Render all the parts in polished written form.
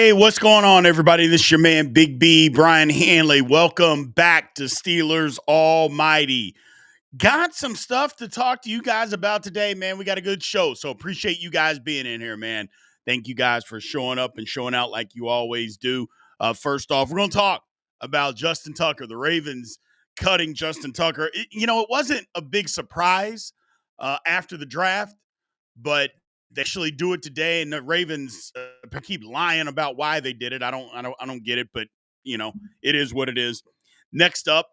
Hey, what's going on, everybody? This is your man, Big B, Brian Hanley. Welcome back to Steelers Almighty. Got some stuff to talk to you guys about today, man. We got a good show, so appreciate you guys being in here, man. Thank you guys for showing up and showing out like you always do. First off, we're going to talk about Justin Tucker, the Ravens cutting Justin Tucker. It wasn't a big surprise after the draft, but they actually do it today, and the Ravens keep lying about why they did it. I don't get it, but it is what it is. Next up,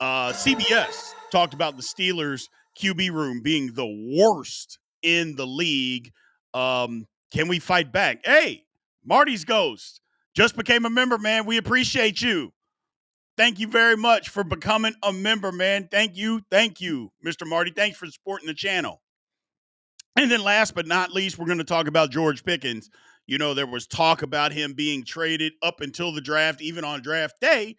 CBS talked about the Steelers QB room being the worst in the league. Can we fight back? Hey, Marty's Ghost just became a member, man. We appreciate you. Thank you very much for becoming a member, man. Thank you, Mr. Marty. Thanks for supporting the channel. And then last but not least, we're going to talk about George Pickens. There was talk about him being traded up until the draft, even on draft day.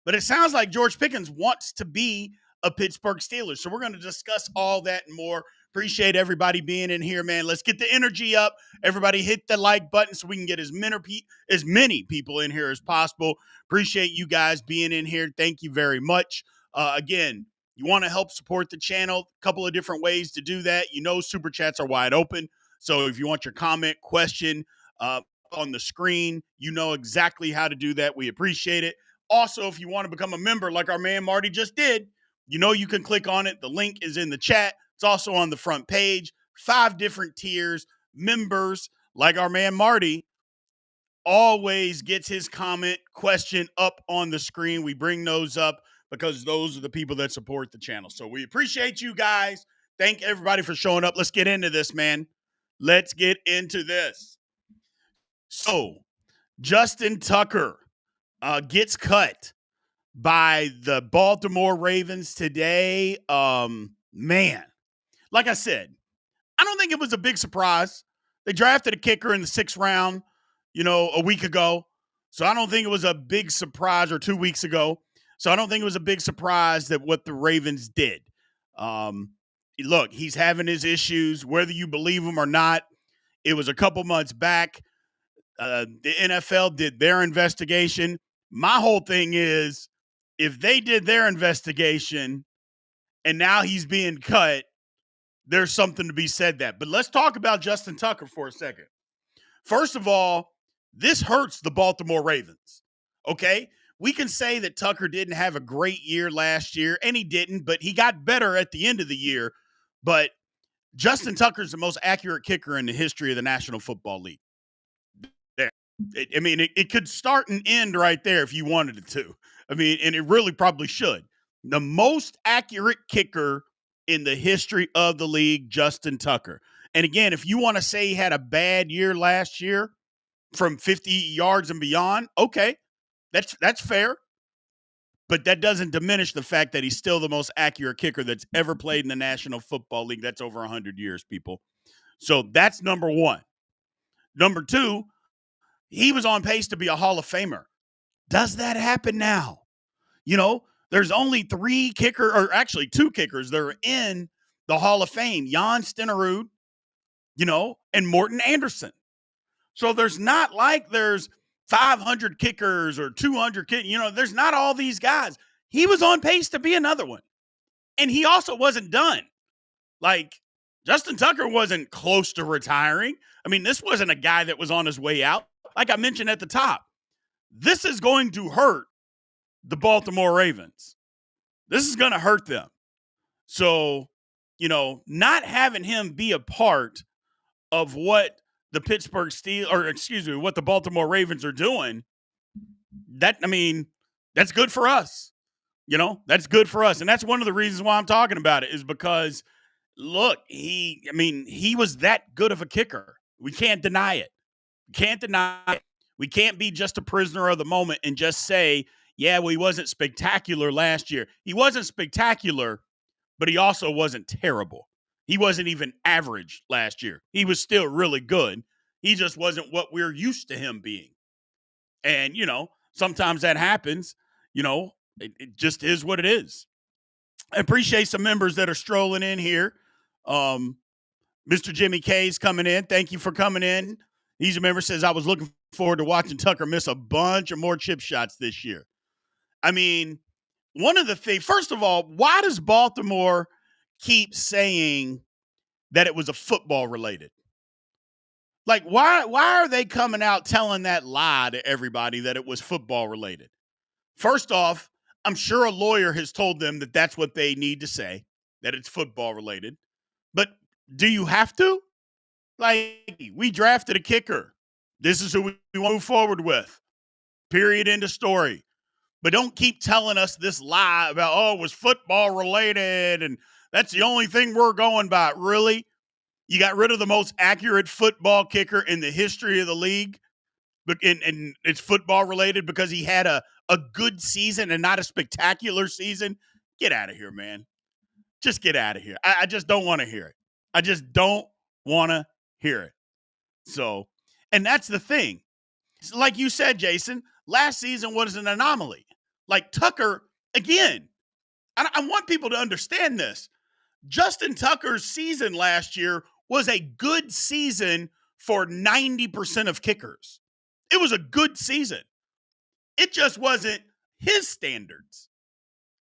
But it sounds like George Pickens wants to be a Pittsburgh Steeler. So we're going to discuss all that and more. Appreciate everybody being in here, man. Let's get the energy up. Everybody hit the like button so we can get as many people in here as possible. Appreciate you guys being in here. Thank you very much. Again, you want to help support the channel, a couple of different ways to do that. Super chats are wide open. So if you want your comment, question on the screen, you know exactly how to do that. We appreciate it. Also, if you want to become a member like our man Marty just did, you can click on it. The link is in the chat. It's also on the front page. 5 different tiers. Members like our man Marty always gets his comment, question up on the screen. We bring those up because those are the people that support the channel. So we appreciate you guys. Thank everybody for showing up. Let's get into this, man. Let's get into this. So, Justin Tucker gets cut by the Baltimore Ravens today. Man, like I said, I don't think it was a big surprise. They drafted a kicker in the 6th round, a week ago. So I don't think it was a big surprise, or 2 weeks ago. So I don't think it was a big surprise that what the Ravens did. Look, he's having his issues, whether you believe him or not. It was a couple months back. The NFL did their investigation. My whole thing is, if they did their investigation and now he's being cut, there's something to be said that. But let's talk about Justin Tucker for a second. First of all, this hurts the Baltimore Ravens, okay? We can say that Tucker didn't have a great year last year, and he didn't, but he got better at the end of the year. But Justin Tucker's the most accurate kicker in the history of the National Football League. There. It could start and end right there if you wanted it to. And it really probably should. The most accurate kicker in the history of the league, Justin Tucker. And again, if you want to say he had a bad year last year from 50 yards and beyond, okay, that's fair. But that doesn't diminish the fact that he's still the most accurate kicker that's ever played in the National Football League. That's over 100 years, people. So that's number one. Number two, he was on pace to be a Hall of Famer. Does that happen now? There's only 2 kickers that are in the Hall of Fame, Jan Stenerud, and Morten Andersen. So there's not like there's 500 kickers or 200 kickers. There's not all these guys. He was on pace to be another one. And he also wasn't done. Like, Justin Tucker wasn't close to retiring. This wasn't a guy that was on his way out. Like I mentioned at the top, this is going to hurt the Baltimore Ravens. This is going to hurt them. So, not having him be a part of what the Pittsburgh Steelers, what the Baltimore Ravens are doing, that's good for us. That's good for us. And that's one of the reasons why I'm talking about it, is because, look, he was that good of a kicker. We can't deny it. We can't be just a prisoner of the moment and just say, yeah, well, he wasn't spectacular last year. He wasn't spectacular, but he also wasn't terrible. He wasn't even average last year. He was still really good. He just wasn't what we're used to him being. And, sometimes that happens. It just is what it is. I appreciate some members that are strolling in here. Mr. Jimmy K's coming in. Thank you for coming in. He's a member, says, I was looking forward to watching Tucker miss a bunch of more chip shots this year. I mean, one of the things, first of all, why does Baltimore keep saying that it was a football related? Like, why are they coming out telling that lie to everybody that it was football related? First off, I'm sure a lawyer has told them that that's what they need to say, that it's football related. But do you have to? Like, we drafted a kicker. This is who we want to move forward with. Period. End of story. But don't keep telling us this lie about, oh, it was football related and that's the only thing we're going by. Really? You got rid of the most accurate football kicker in the history of the league, and it's football related because he had a good season and not a spectacular season? Get out of here, man. Just get out of here. I just don't want to hear it. I just don't want to hear it. So, and that's the thing. Like you said, Jason, last season was an anomaly. Like Tucker, again, I want people to understand this. Justin Tucker's season last year was a good season for 90% of kickers. It was a good season. It just wasn't his standards.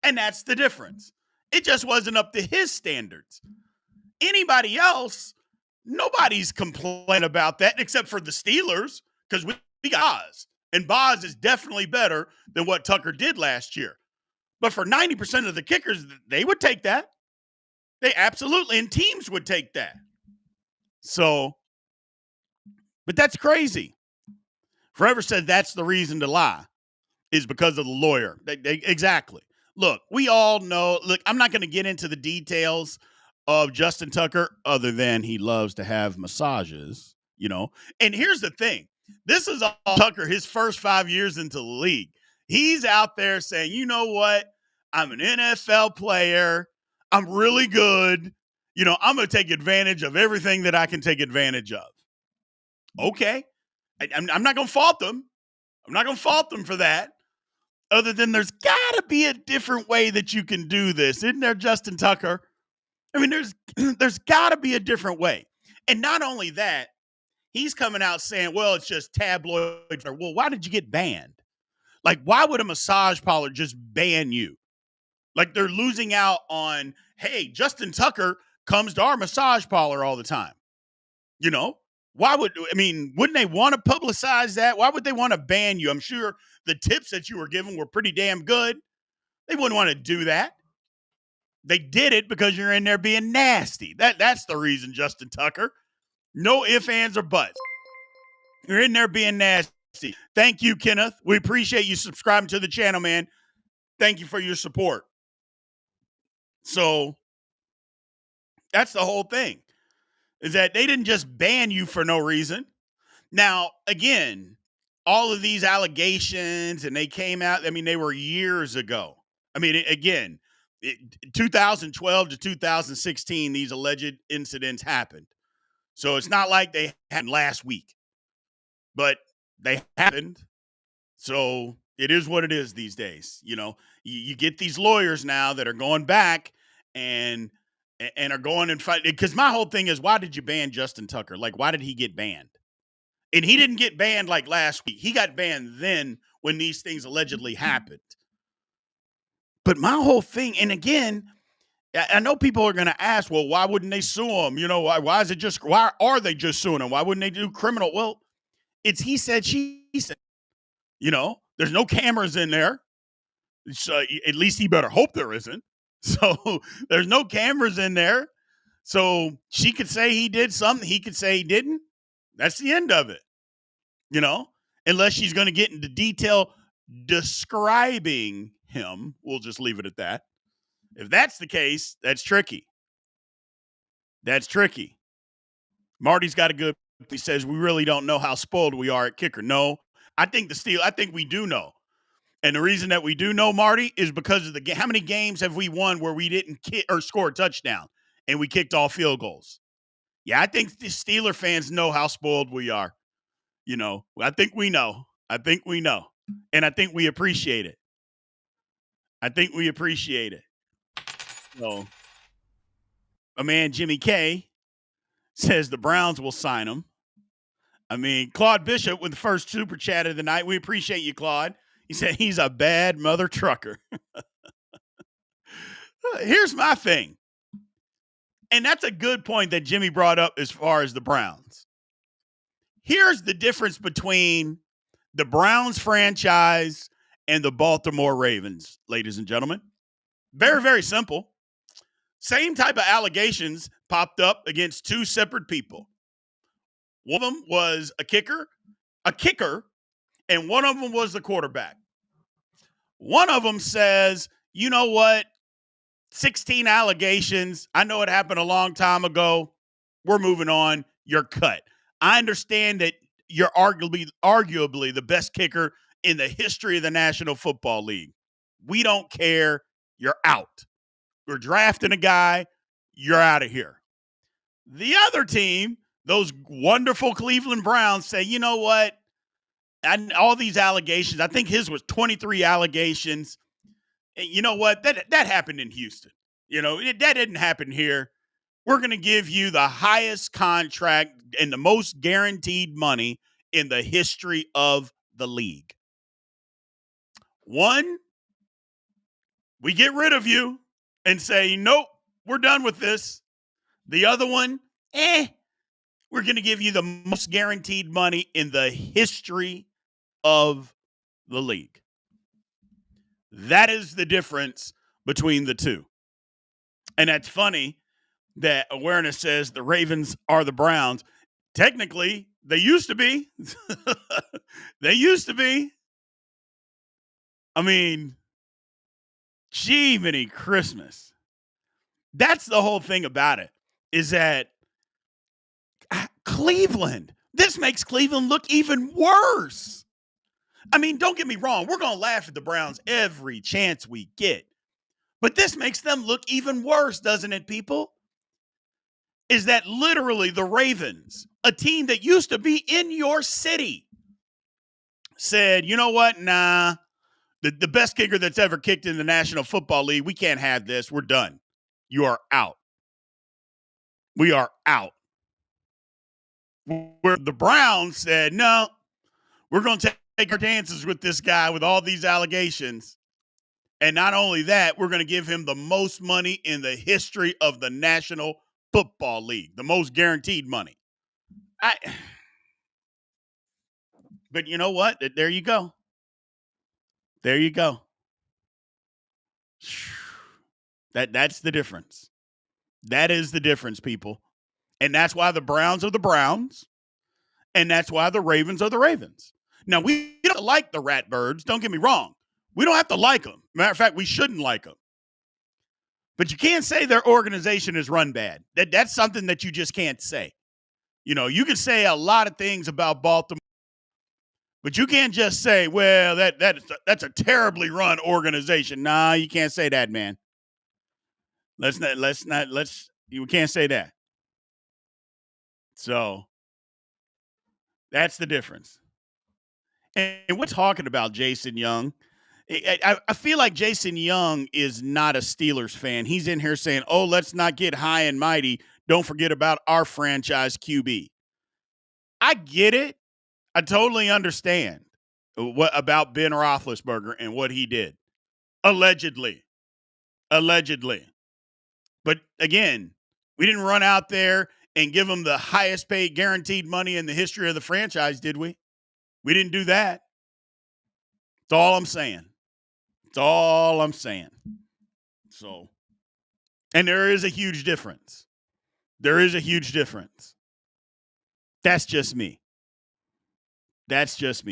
And that's the difference. It just wasn't up to his standards. Anybody else, nobody's complaining about that except for the Steelers because we got Boz. And Boz is definitely better than what Tucker did last year. But for 90% of the kickers, they would take that. They absolutely, and teams would take that. So, but that's crazy. Forever said that's the reason to lie is because of the lawyer. Exactly. Look, we all know. Look, I'm not going to get into the details of Justin Tucker other than he loves to have massages, you know. And here's the thing. This is all Tucker, his first 5 years into the league. He's out there saying, you know what? I'm an NFL player. I'm really good. You know, I'm going to take advantage of everything that I can take advantage of. Okay. I'm not going to fault them. I'm not going to fault them for that. Other than there's got to be a different way that you can do this. Isn't there, Justin Tucker? I mean, there's got to be a different way. And not only that, he's coming out saying, well, it's just tabloid. Well, why did you get banned? Like, why would a massage parlor just ban you? Like, they're losing out on, hey, Justin Tucker comes to our massage parlor all the time. You know, wouldn't they want to publicize that? Why would they want to ban you? I'm sure the tips that you were given were pretty damn good. They wouldn't want to do that. They did it because you're in there being nasty. That's the reason, Justin Tucker. No ifs, ands, or buts. You're in there being nasty. Thank you, Kenneth. We appreciate you subscribing to the channel, man. Thank you for your support. So that's the whole thing, is that they didn't just ban you for no reason. Now, again, all of these allegations, and they came out, I mean, they were years ago. I mean, again, 2012 to 2016, these alleged incidents happened. So it's not like they happened last week, but they happened. So it is what it is these days. You know, you get these lawyers now that are going back and are going and fight. Because my whole thing is, why did you ban Justin Tucker? Like, why did he get banned? And he didn't get banned like last week. He got banned then when these things allegedly happened. But my whole thing, and again, I know people are going to ask, well, why wouldn't they sue him? You know, why are they just suing him? Why wouldn't they do criminal? Well, it's he said, she said. You know, there's no cameras in there. So at least he better hope there isn't. So there's no cameras in there. So she could say he did something. He could say he didn't. That's the end of it. You know, unless she's going to get into detail describing him. We'll just leave it at that. If that's the case, that's tricky. That's tricky. Marty's got a good, he says, we really don't know how spoiled we are at kicker. No, I think we do know. And the reason that we do know, Marty, is because of how many games have we won where we didn't kick or score a touchdown and we kicked all field goals? Yeah, I think the Steeler fans know how spoiled we are. You know, I think we know. And I think we appreciate it. So, a man, Jimmy K, says the Browns will sign him. I mean, Claude Bishop with the first super chat of the night. We appreciate you, Claude. He said he's a bad mother trucker. Here's my thing. And that's a good point that Jimmy brought up as far as the Browns. Here's the difference between the Browns franchise and the Baltimore Ravens, ladies and gentlemen. Very, very simple. Same type of allegations popped up against two separate people. One of them was a kicker, and one of them was the quarterback. One of them says, you know what? 16 allegations. I know it happened a long time ago. We're moving on. You're cut. I understand that you're arguably the best kicker in the history of the National Football League. We don't care. You're out. We're drafting a guy. You're out of here. The other team, those wonderful Cleveland Browns, say, you know what? And all these allegations, I think his was 23 allegations. And you know what? That happened in Houston. That didn't happen here. We're going to give you the highest contract and the most guaranteed money in the history of the league. One, we get rid of you and say, nope, we're done with this. The other one, we're going to give you the most guaranteed money in the history of the league. That is the difference between the two. And that's funny that Awareness says the Ravens are the Browns. Technically, they used to be. They used to be. I mean, gee, many Christmas. That's the whole thing about it, is that Cleveland, this makes Cleveland look even worse. I mean, don't get me wrong. We're going to laugh at the Browns every chance we get. But this makes them look even worse, doesn't it, people? Is that literally the Ravens, a team that used to be in your city, said, you know what? Nah, the best kicker that's ever kicked in the National Football League, we can't have this. We're done. You are out. We are out. Where the Browns said, no, we're going to take our chances with this guy with all these allegations. And not only that, we're going to give him the most money in the history of the National Football League, the most guaranteed money. But you know what? There you go. There you go. That's the difference. That is the difference, people. And that's why the Browns are the Browns. And that's why the Ravens are the Ravens. Now, we don't like the Ratbirds. Don't get me wrong. We don't have to like them. Matter of fact, we shouldn't like them. But you can't say their organization is run bad. That's something that you just can't say. You can say a lot of things about Baltimore, but you can't just say, well, that's a terribly run organization. Nah, you can't say that, man. You can't say that. So that's the difference. And we're talking about Jason Young. I feel like Jason Young is not a Steelers fan. He's in here saying, oh, let's not get high and mighty. Don't forget about our franchise QB. I get it. I totally understand what about Ben Roethlisberger and what he did. Allegedly. But again, we didn't run out there and give him the highest paid guaranteed money in the history of the franchise, did we? We didn't do that. That's all I'm saying. So, and there is a huge difference. That's just me.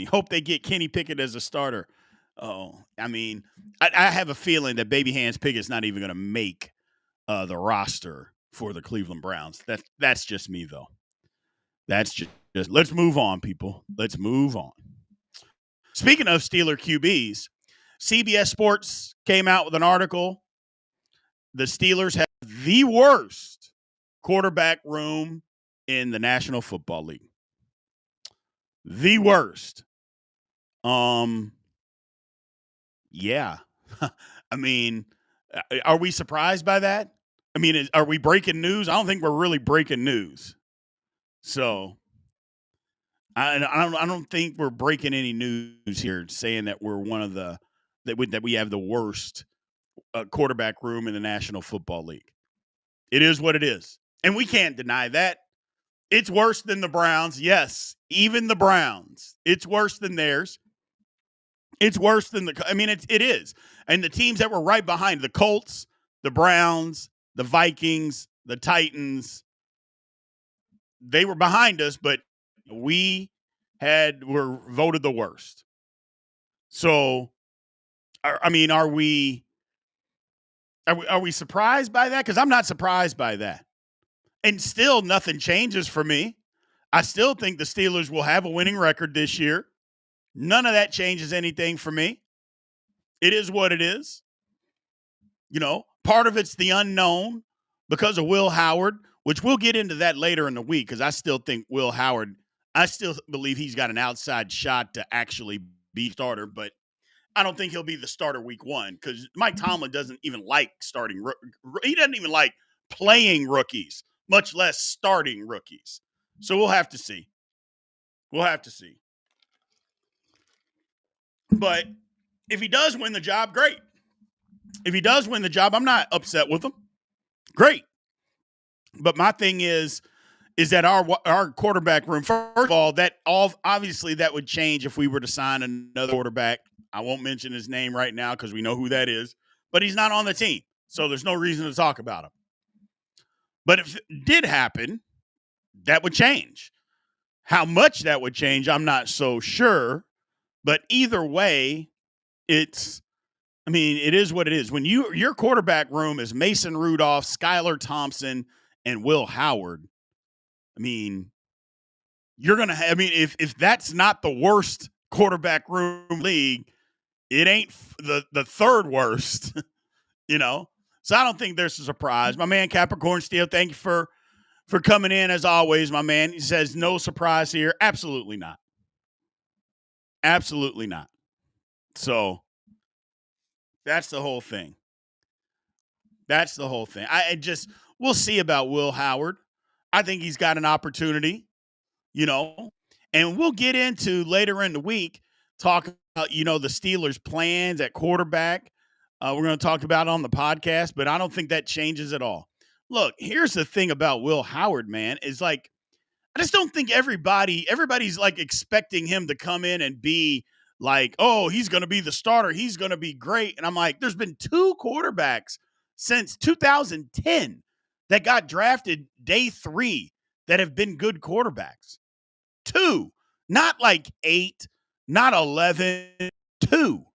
Hope they get Kenny Pickett as a starter. Oh, I mean, I have a feeling that Baby Hands Pickett's not even going to make the roster for the Cleveland Browns. That's just me, though. That's just let's move on, people. Let's move on. Speaking of Steeler QBs, CBS Sports came out with an article. The Steelers have the worst quarterback room in the National Football League. The worst. Yeah. I mean, are we surprised by that? I mean, are we breaking news? I don't think we're really breaking news. So, I don't think we're breaking any news here saying that we're one of the that we have the worst quarterback room in the National Football League. It is what it is, and we can't deny that. It's worse than the Browns. Yes, even the Browns. It's worse than theirs. It's worse than it is. And the teams that were right behind the Colts, the Browns, the Vikings, the Titans, they were behind us, but we were voted the worst. So, are we surprised by that? Because I'm not surprised by that. And still, nothing changes for me. I still think the Steelers will have a winning record this year. None of that changes anything for me. It is what it is. Part of it's the unknown because of Will Howard, which we'll get into that later in the week because I still think I still believe he's got an outside shot to actually be starter, but I don't think he'll be the starter week one because Mike Tomlin doesn't even like starting. He doesn't even like playing rookies, much less starting rookies. So we'll have to see. We'll have to see. But if he does win the job, great. If he does win the job, I'm not upset with him. Great. But my thing is that our quarterback room, first of all, obviously that would change if we were to sign another quarterback. I won't mention his name right now because we know who that is, but he's not on the team. So there's no reason to talk about him. But if it did happen, that would change. How much that would change, I'm not so sure. But either way, it is what it is. When your quarterback room is Mason Rudolph, Skylar Thompson, and Will Howard, you're going to have, if that's not the worst quarterback room league, it ain't the third worst, So I don't think there's a surprise. My man Capricorn Steel, thank you for coming in as always, my man. He says no surprise here. Absolutely not. Absolutely not. So that's the whole thing. We'll see about Will Howard. I think he's got an opportunity, and we'll get into later in the week, talk about, the Steelers' plans at quarterback. We're going to talk about it on the podcast, but I don't think that changes at all. Look, here's the thing about Will Howard, man, is like, I just don't think everybody's like expecting him to come in and be like, oh, he's going to be the starter. He's going to be great. And I'm like, there's been two quarterbacks since 2010 that got drafted day 3 that have been good quarterbacks. 2, not like 8, not 11, 2.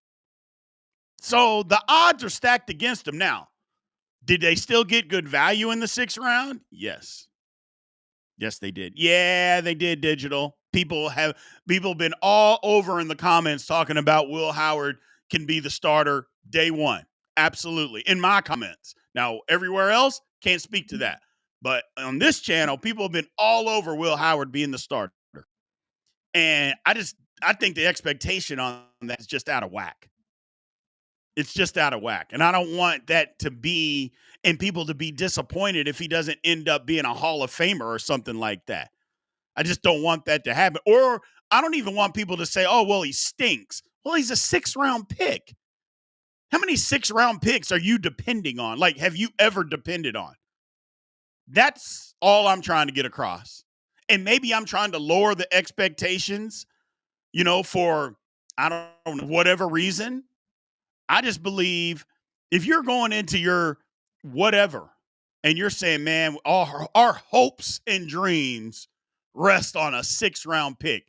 So the odds are stacked against him now. Did they still get good value in the 6th round? Yes. Yes, they did. Yeah, they did, Digital. People have been all over in the comments talking about Will Howard can be the starter day 1. Absolutely. In my comments. Now, everywhere else, can't speak to that. But on this channel, people have been all over Will Howard being the starter. And I think the expectation on that is just out of whack. It's just out of whack. And I don't want that to be, and people to be disappointed if he doesn't end up being a Hall of Famer or something like that. I just don't want that to happen. Or I don't even want people to say, oh, well, he stinks. Well, he's a 6th round pick. How many 6th round picks are you depending on? Like, have you ever depended on? That's all I'm trying to get across. And maybe I'm trying to lower the expectations, for, I don't know, whatever reason. I just believe if you're going into your whatever and you're saying, man, our hopes and dreams rest on a 6th round pick,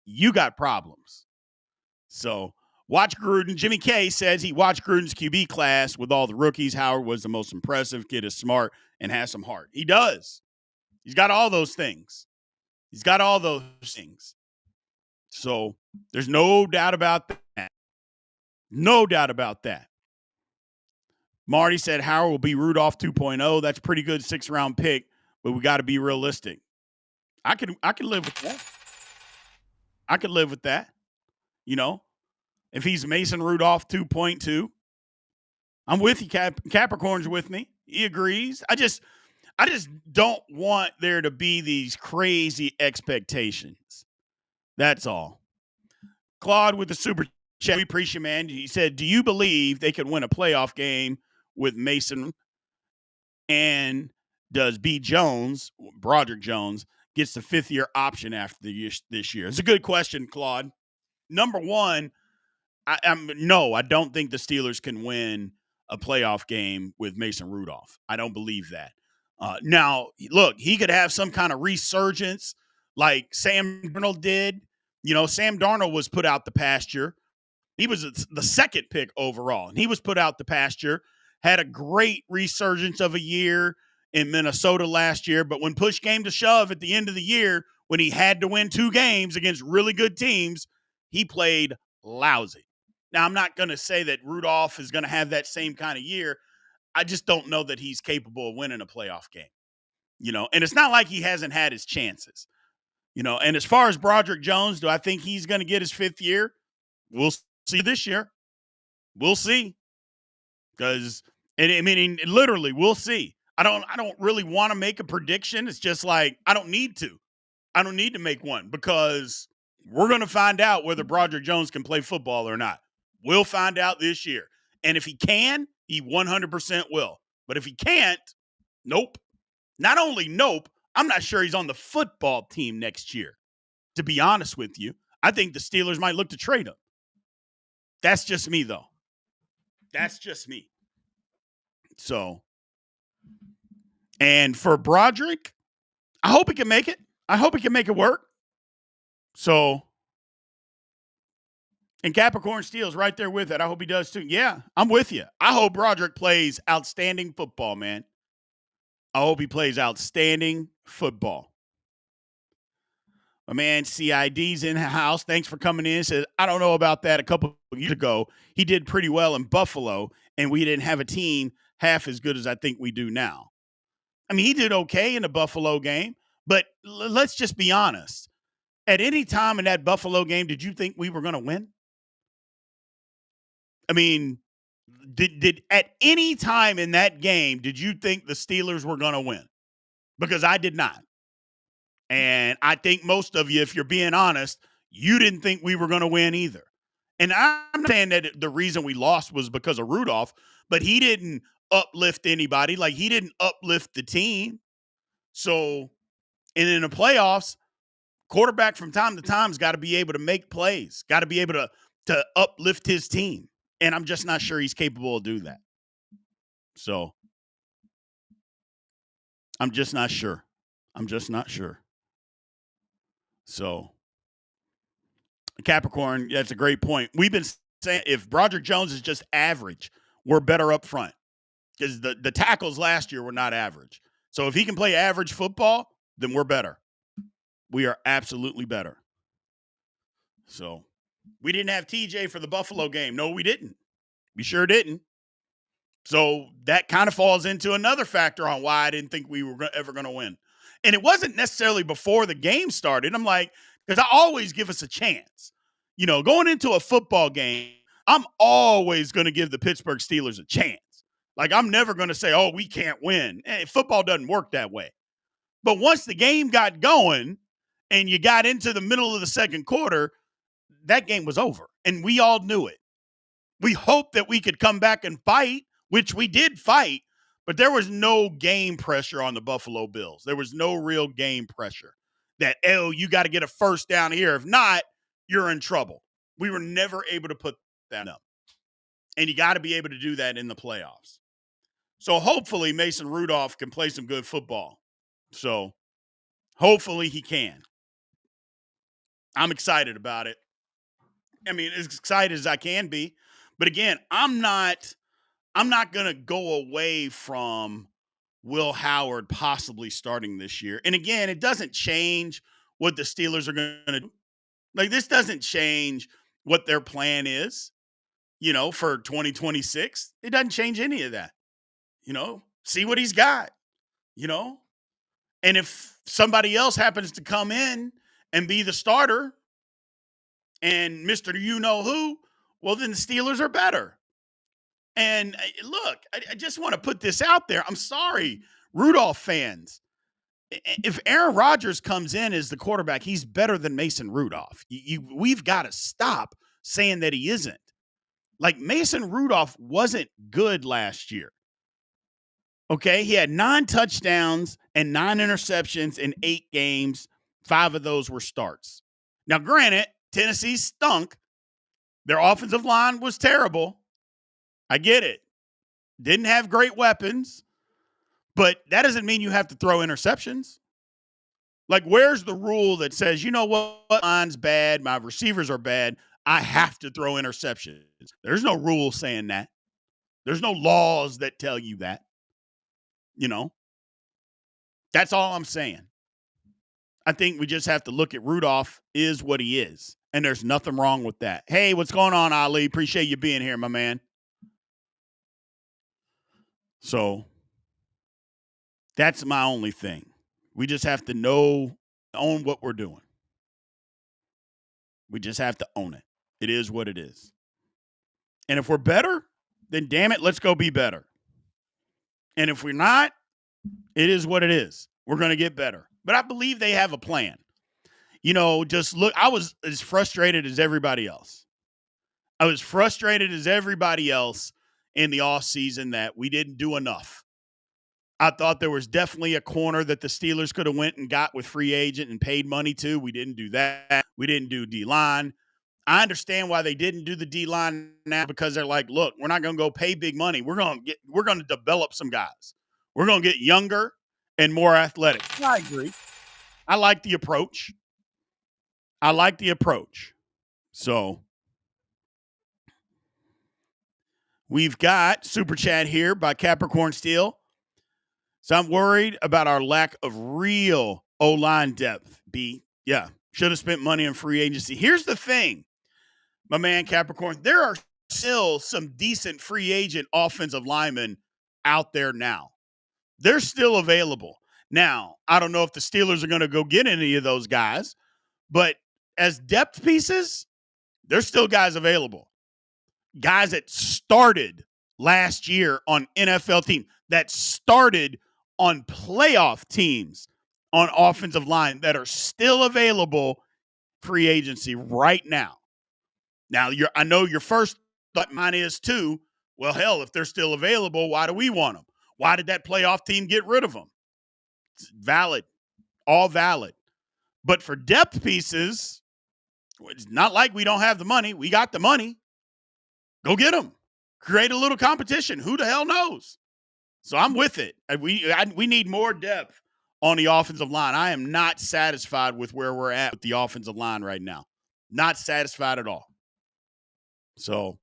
you got problems. So watch Gruden. Jimmy K says he watched Gruden's QB class with all the rookies. Howard was the most impressive. Kid is smart and has some heart. He does. He's got all those things. So there's no doubt about that. No doubt about that. Marty said Howard will be Rudolph 2.0. That's pretty good 6th round pick, but we got to be realistic. I can live with that. I could live with that. If he's Mason Rudolph 2.2, I'm with you. Capricorn's with me. He agrees. I just don't want there to be these crazy expectations. That's all. Claude with the super chat. We appreciate, man. He said, "Do you believe they could win a playoff game with Mason? And does B. Jones, Broderick Jones, gets the 5th-year option after this year?" It's a good question, Claude. Number one, no, I don't think the Steelers can win a playoff game with Mason Rudolph. I don't believe that. Now, look, he could have some kind of resurgence like Sam Darnold did. Sam Darnold was put out the pasture. He was the second pick overall, and he was put out the pasture, had a great resurgence of a year in Minnesota last year. But when push came to shove at the end of the year, when he had to win 2 games against really good teams, he played lousy. Now, I'm not going to say that Rudolph is going to have that same kind of year. I just don't know that he's capable of winning a playoff game, and it's not like he hasn't had his chances, and as far as Broderick Jones, do I think he's going to get his 5th year? We'll see this year. We'll see. Because, literally, we'll see. I don't really want to make a prediction. It's just like, I don't need to. I don't need to make one because we're going to find out whether Broderick Jones can play football or not. We'll find out this year. And if he can, he 100% will. But if he can't, nope. Not only nope, I'm not sure he's on the football team next year. To be honest with you, I think the Steelers might look to trade him. That's just me, though. That's just me. So, and for Broderick, I hope he can make it. I hope he can make it work. So, and Capricorn Steel's right there with it. I hope he does too. Yeah, I'm with you. I hope Broderick plays outstanding football, man. I hope he plays outstanding football. My man CID's in the house. Thanks for coming in. Says, I don't know about that. A couple of years ago, he did pretty well in Buffalo, and we didn't have a team half as good as I think we do now. I mean, he did okay in the Buffalo game, but let's just be honest. At any time in that Buffalo game, did you think we were going to win? I mean, did at any time in that game, did you think the Steelers were going to win? Because I did not. And I think most of you, if you're being honest, you didn't think we were going to win either. And I'm not saying that the reason we lost was because of Rudolph, but he didn't uplift anybody. Like, he didn't uplift the team. So, and in the playoffs, quarterback from time to time has got to be able to make plays, got to be able to uplift his team. And I'm just not sure he's capable of doing that. So, I'm just not sure. So, Capricorn, that's a great point. We've been saying if Broderick Jones is just average, we're better up front because the tackles last year were not average. So if he can play average football, then we're better. We are absolutely better. So we didn't have TJ for the Buffalo game. No, we didn't. We sure didn't. So that kind of falls into another factor on why I didn't think we were ever going to win. And it wasn't necessarily before the game started. I'm like, because I always give us a chance. Going into a football game, I'm always going to give the Pittsburgh Steelers a chance. Like, I'm never going to say, oh, we can't win. Football doesn't work that way. But once the game got going and you got into the middle of the second quarter, that game was over. And we all knew it. We hoped that we could come back and fight, which we did fight, but there was no game pressure on the Buffalo Bills. There was no real game pressure that, oh, you got to get a first down here. If not, you're in trouble. We were never able to put that up. And you got to be able to do that in the playoffs. So hopefully Mason Rudolph can play some good football. So hopefully he can. I'm excited about it. I mean, as excited as I can be. But again, I'm not going to go away from Will Howard possibly starting this year. And again, it doesn't change what the Steelers are going to do. Like, this doesn't change what their plan is, for 2026. It doesn't change any of that. See what he's got, And if somebody else happens to come in and be the starter and Mr. You-know-who, well, then the Steelers are better. And look, I just want to put this out there. I'm sorry, Rudolph fans. if Aaron Rodgers comes in as the quarterback, he's better than Mason Rudolph. We've got to stop saying that he isn't. Like, Mason Rudolph wasn't good last year. Okay, he had 9 touchdowns and 9 interceptions in 8 games. 5 of those were starts. Now, granted, Tennessee stunk. Their offensive line was terrible. I get it. Didn't have great weapons, but that doesn't mean you have to throw interceptions. Like, where's the rule that says, you know what, line's bad, my receivers are bad, I have to throw interceptions? There's no rule saying that. There's no laws that tell you that. You know, that's all I'm saying. I think we just have to look at Rudolph is what he is, and there's nothing wrong with that. Hey, what's going on, Ali? Appreciate you being here, my man. So that's my only thing. We just have to own what we're doing. We just have to own it. It is what it is. And if we're better, then damn it, let's go be better. And if we're not, it is what it is. We're going to get better. But I believe they have a plan. You know, just look, I was as frustrated as everybody else. I was frustrated as everybody else in the offseason that we didn't do enough. I thought there was definitely a corner that the Steelers could have went and got with free agent and paid money to. We didn't do that. We didn't do D-line. I understand why they didn't do the D-line now, because they're like, look, we're not going to go pay big money. We're going to develop some guys. We're going to get younger and more athletic. I agree. I like the approach. So we've got Super Chat here by Capricorn Steel. So I'm worried about our lack of real O-line depth, B. Yeah, should have spent money on free agency. Here's the thing, my man Capricorn. There are still some decent free agent offensive linemen out there now. They're still available. Now, I don't know if the Steelers are going to go get any of those guys, but as depth pieces, there's still guys available. Guys that started last year on NFL teams, that started on playoff teams on offensive line, that are still available free agency right now. Now, I know your first thought, mine is too, well, hell, if they're still available, why do we want them? Why did that playoff team get rid of them? It's valid, all valid. But for depth pieces, it's not like we don't have the money. We got the money. Go get them. Create a little competition. Who the hell knows? So I'm with it. We need more depth on the offensive line. I am not satisfied with where we're at with the offensive line right now. Not satisfied at all. So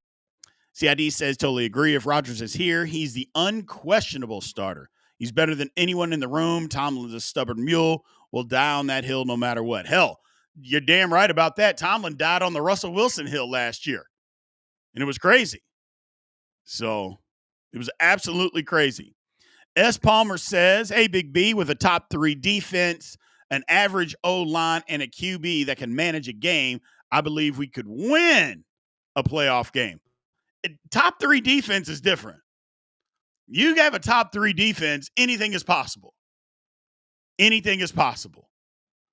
CID says, totally agree. If Rodgers is here, he's the unquestionable starter. He's better than anyone in the room. Tomlin's a stubborn mule. Will die on that hill no matter what. Hell, you're damn right about that. Tomlin died on the Russell Wilson hill last year, and it was crazy. So it was absolutely crazy. S. Palmer says, hey, Big B, with a top 3 defense, an average O-line, and a QB that can manage a game, I believe we could win a playoff game. Top 3 defense is different. You have a top 3 defense, anything is possible. Anything is possible.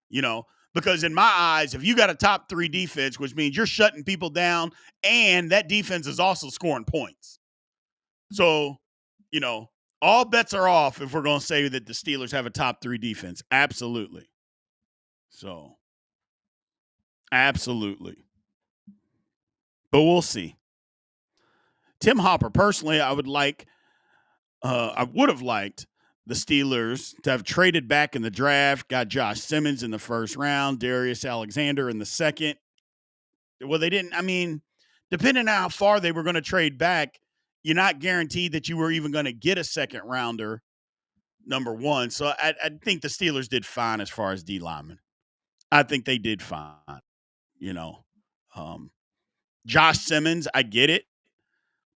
You know, because in my eyes, if you got a top 3 defense, which means you're shutting people down, and that defense is also scoring points. So, you know, all bets are off if we're going to say that the Steelers have a top 3 defense. Absolutely. So, absolutely. But we'll see. Tim Hopper, personally, I would have liked the Steelers to have traded back in the draft, got Josh Simmons in the first round, Darius Alexander in the second. Well, they didn't. I mean, depending on how far they were going to trade back, you're not guaranteed that you were even going to get a second rounder, number one. So I think the Steelers did fine as far as D linemen. I think they did fine. You know, Josh Simmons, I get it,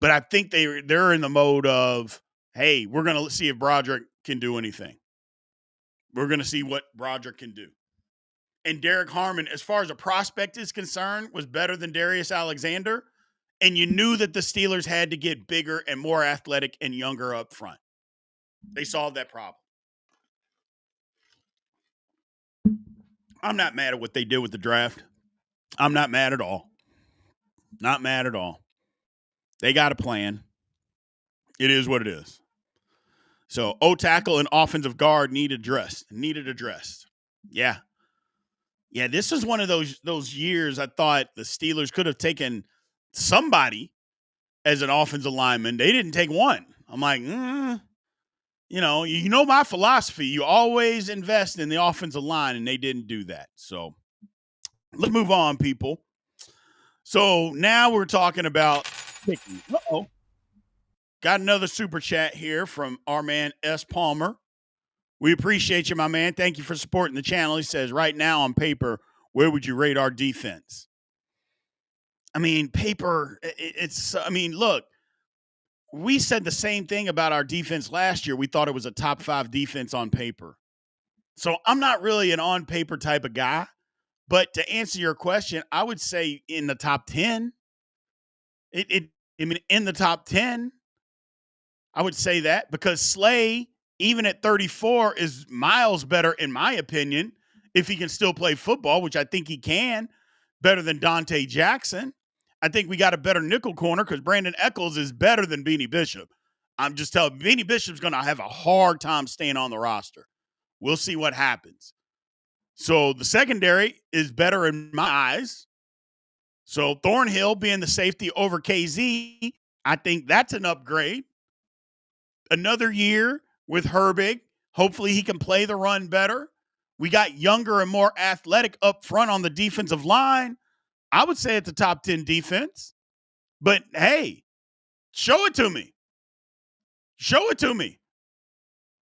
but I think they're in the mode of, hey, we're going to see if Broderick can do anything. We're going to see what Broderick can do. And Derek Harmon, as far as a prospect is concerned, was better than Darius Alexander. And you knew that the Steelers had to get bigger and more athletic and younger up front. They solved that problem. I'm not mad at what they did with the draft. I'm not mad at all. Not mad at all. They got a plan. It is what it is. So O tackle and offensive guard needed addressed. Yeah. Yeah, this is one of those years I thought the Steelers could have taken somebody as an offensive lineman. They didn't take one. I'm like, you know my philosophy. You always invest in the offensive line, and they didn't do that. So let's move on, people. So now we're talking about picking. Uh-oh. Got another super chat here from our man S. Palmer. We appreciate you, my man. Thank you for supporting the channel. He says, right now on paper, where would you rate our defense? I mean, paper, look, we said the same thing about our defense last year. We thought it was a top 5 defense on paper. So I'm not really an on paper type of guy. But to answer your question, I would say in the top 10. In the top 10, I would say that because Slay, even at 34, is miles better, in my opinion, if he can still play football, which I think he can, better than Dante Jackson. I think we got a better nickel corner because Brandon Echols is better than Beanie Bishop. I'm just telling you, Beanie Bishop's going to have a hard time staying on the roster. We'll see what happens. So the secondary is better in my eyes. So Thornhill being the safety over KZ, I think that's an upgrade. Another year with Herbig. Hopefully he can play the run better. We got younger and more athletic up front on the defensive line. I would say it's a top 10 defense. But hey, show it to me. Show it to me.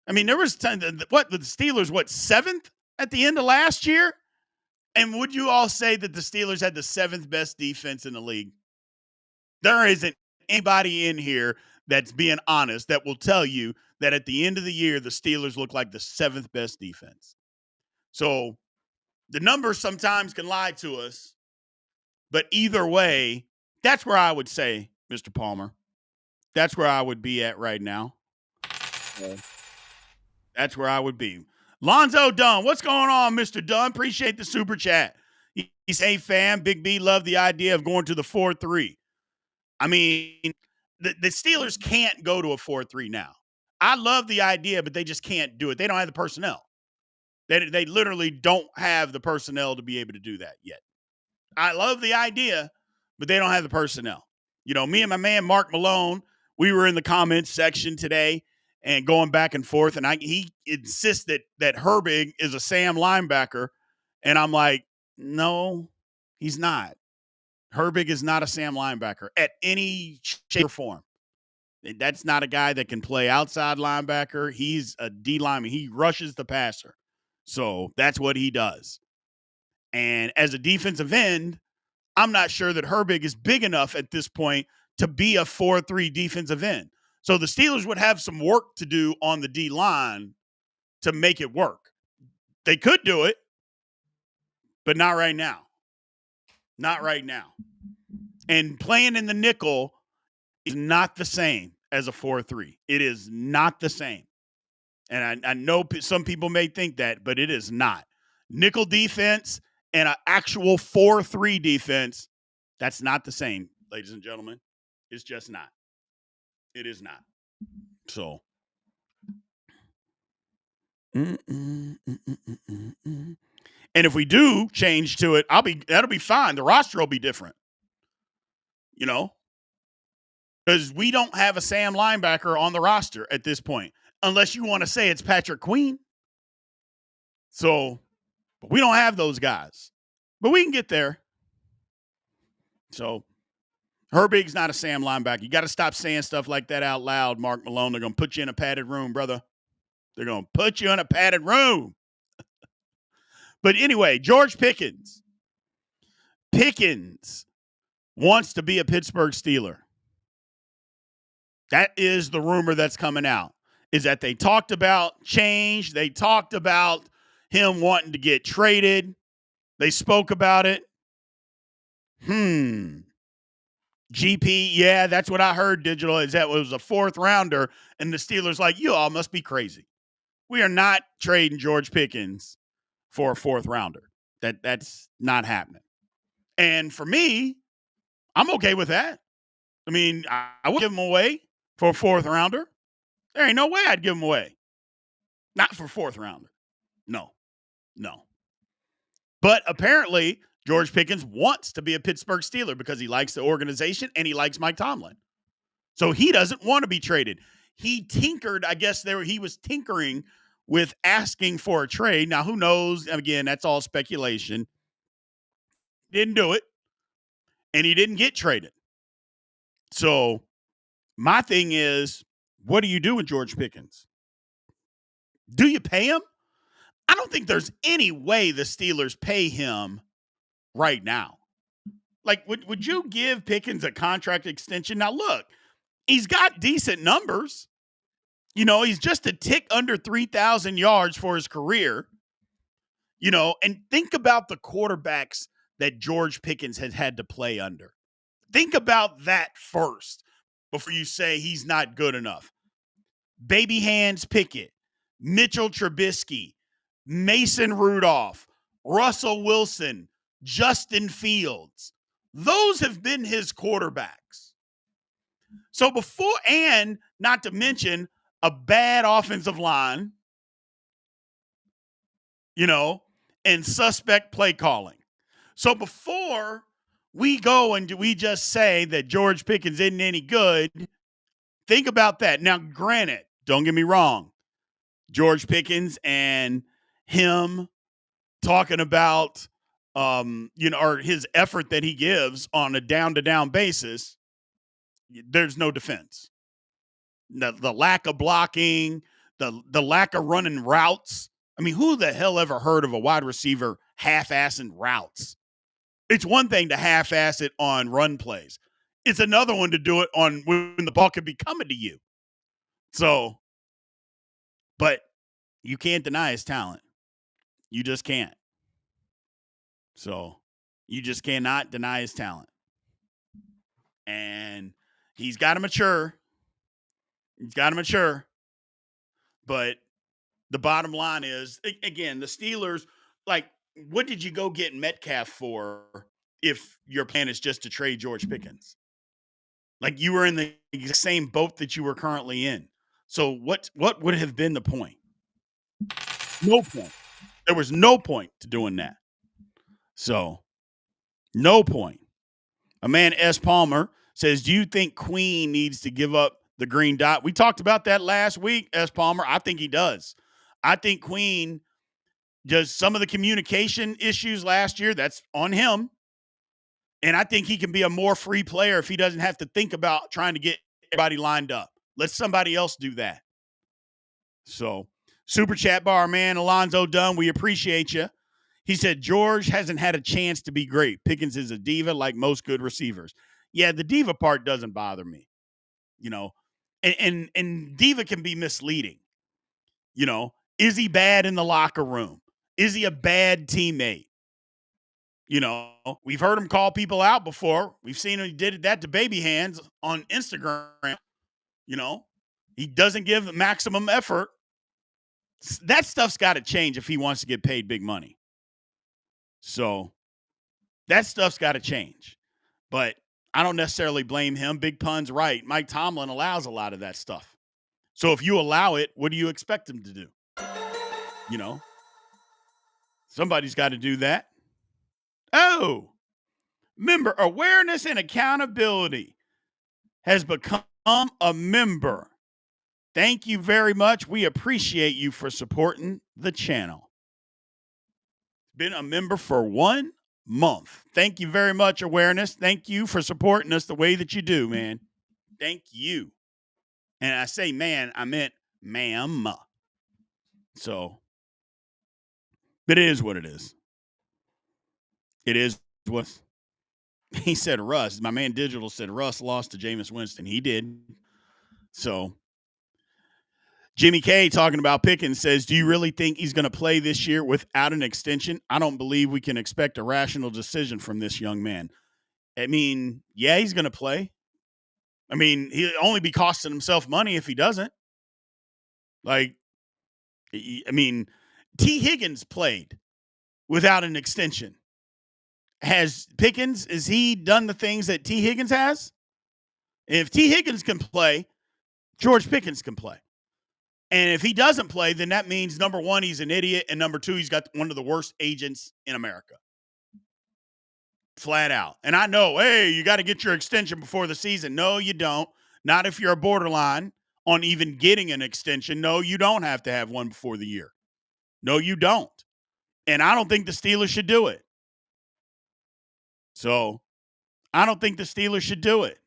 I mean, there was the Steelers, 7th at the end of last year? And would you all say that the Steelers had the 7th best defense in the league? There isn't anybody in here that's being honest that will tell you that at the end of the year, the Steelers look like the 7th best defense. So the numbers sometimes can lie to us, but either way, that's where I would say, Mr. Palmer, that's where I would be at right now. That's where I would be. Lonzo Dunn, what's going on, Mr. Dunn? Appreciate the super chat. He's, hey, fam, Big B, love the idea of going to the 4-3. I mean, the Steelers can't go to a 4-3 now. I love the idea, but they just can't do it. They don't have the personnel. They literally don't have the personnel to be able to do that yet. I love the idea, but they don't have the personnel. You know, me and my man Mark Malone, we were in the comments section today and going back and forth, and he insists that Herbig is a Sam linebacker, and I'm like, no, he's not. Herbig is not a Sam linebacker at any shape or form. That's not a guy that can play outside linebacker. He's a D lineman. He rushes the passer. So that's what he does. And as a defensive end, I'm not sure that Herbig is big enough at this point to be a 4-3 defensive end. So the Steelers would have some work to do on the D line to make it work. They could do it, but not right now. Not right now. And playing in the nickel is not the same as a 4-3. It is not the same. And I know some people may think that, but it is not. Nickel defense and an actual 4-3 defense, that's not the same, ladies and gentlemen. It's just not. It is not. So. And if we do change to it, that'll be fine. The roster will be different. You know? Because we don't have a Sam linebacker on the roster at this point, unless you want to say it's Patrick Queen. So, but we don't have those guys. But we can get there. So, Herbig's not a Sam linebacker. You got to stop saying stuff like that out loud, Mark Malone. They're going to put you in a padded room, brother. They're going to put you in a padded room. But anyway, George Pickens. Pickens wants to be a Pittsburgh Steeler. That is the rumor that's coming out, is that they talked about change. They talked about him wanting to get traded. They spoke about it. GP, yeah, that's what I heard, Digital, is that it was a 4th rounder, and the Steelers like, you all must be crazy. We are not trading George Pickens for a 4th rounder. That's not happening. And for me, I'm okay with that. I mean, I would give him away for a fourth rounder. There ain't no way I'd give him away. Not for fourth rounder. No, no. But apparently, George Pickens wants to be a Pittsburgh Steeler because he likes the organization and he likes Mike Tomlin. So he doesn't want to be traded. He tinkered, I guess he was tinkering with asking for a trade. Now, who knows? Again, that's all speculation. Didn't do it, and he didn't get traded. So my thing is, what do you do with George Pickens? Do you pay him? I don't think there's any way the Steelers pay him right now. Like, would you give Pickens a contract extension? Now, look, he's got decent numbers. You know, he's just a tick under 3,000 yards for his career. You know, and think about the quarterbacks that George Pickens has had to play under. Think about that first before you say he's not good enough. Baby Hands Pickett, Mitchell Trubisky, Mason Rudolph, Russell Wilson, Justin Fields. Those have been his quarterbacks. So before, and not to mention a bad offensive line, you know, and suspect play calling. So before we go and we just say that George Pickens isn't any good, think about that. Now, granted, don't get me wrong, George Pickens and him talking about, or his effort that he gives on a down-to-down basis, there's no defense. The lack of blocking, the lack of running routes. I mean, who the hell ever heard of a wide receiver half-assing routes? It's one thing to half-ass it on run plays. It's another one to do it on when the ball could be coming to you. So, but you can't deny his talent. You just can't. So, you just cannot deny his talent. And he's got to mature. He's got to mature. But the bottom line is, again, the Steelers, like, what did you go get Metcalf for if your plan is just to trade George Pickens? Like, you were in the same boat that you were currently in. So what would have been the point? No point. There was no point to doing that. So, no point. A man, S. Palmer, says, do you think Queen needs to give up the green dot? We talked about that last week, S. Palmer. I think he does. I think Queen, just some of the communication issues last year, that's on him. And I think he can be a more free player if he doesn't have to think about trying to get everybody lined up. Let somebody else do that. So, Super Chat bar, man, Alonzo Dunn, we appreciate you. He said, George hasn't had a chance to be great. Pickens is a diva like most good receivers. Yeah, the diva part doesn't bother me, you know. And diva can be misleading. You know, is he bad in the locker room? Is he a bad teammate? You know, we've heard him call people out before. We've seen him, he did that to Baby Hands on Instagram. You know, he doesn't give maximum effort. That stuff's got to change if he wants to get paid big money. So that stuff's got to change. But I don't necessarily blame him. Big Pun's right. Mike Tomlin allows a lot of that stuff. So if you allow it, what do you expect him to do? You know, somebody's got to do that. Oh, member awareness and accountability has become a member. Thank you very much. We appreciate you for supporting the channel. Been a member for 1 month. Thank you very much, awareness. Thank you for supporting us the way that you do, man. Thank you. And I say man, I meant ma'am. So, but it is what it is. It is what he said. Russ, my man Digital said Russ lost to Jameis Winston. He did. So, Jimmy K talking about Pickens says, do you really think he's going to play this year without an extension? I don't believe we can expect a rational decision from this young man. I mean, yeah, he's going to play. I mean, he'll only be costing himself money if he doesn't. Like, I mean, T. Higgins played. without an extension. Has he done the things that T. Higgins has? If T. Higgins can play, George Pickens can play. And if he doesn't play, then that means number one, he's an idiot. And number two, he's got one of the worst agents in America. Flat out. And I know, hey, you got to get your extension before the season. No, you don't. Not if you're a borderline on even getting an extension. No, you don't have to have one before the year. No, you don't. And I don't think the Steelers should do it. So I don't think the Steelers should do it.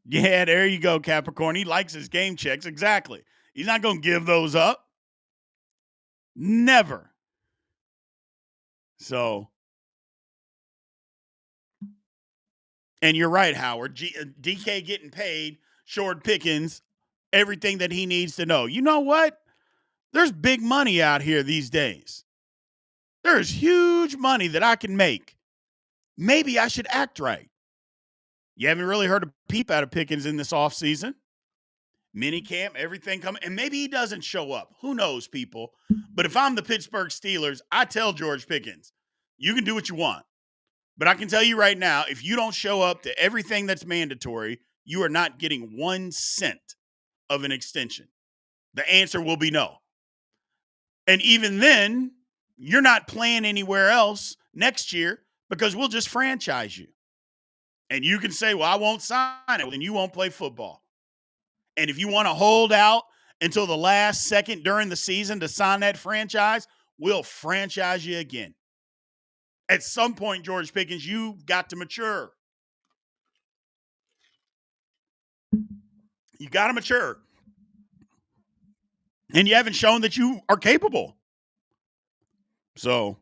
Yeah, there you go, Capricorn. He likes his game checks. Exactly. He's not going to give those up. Never. So, and you're right, Howard. DK getting paid, short Pickens, everything that he needs to know. You know what? There's big money out here these days. There's huge money that I can make. Maybe I should act right. You haven't really heard a peep out of Pickens in this offseason. Minicamp, everything coming. And maybe he doesn't show up. Who knows, people? But if I'm the Pittsburgh Steelers, I tell George Pickens, you can do what you want. But I can tell you right now, if you don't show up to everything that's mandatory, you are not getting 1 cent of an extension. The answer will be no. And even then, you're not playing anywhere else next year because we'll just franchise you. And you can say, well, I won't sign it. Then you won't play football. And if you want to hold out until the last second during the season to sign that franchise, we'll franchise you again. At some point, George Pickens, you've got to mature. You got to mature. And you haven't shown that you are capable. So,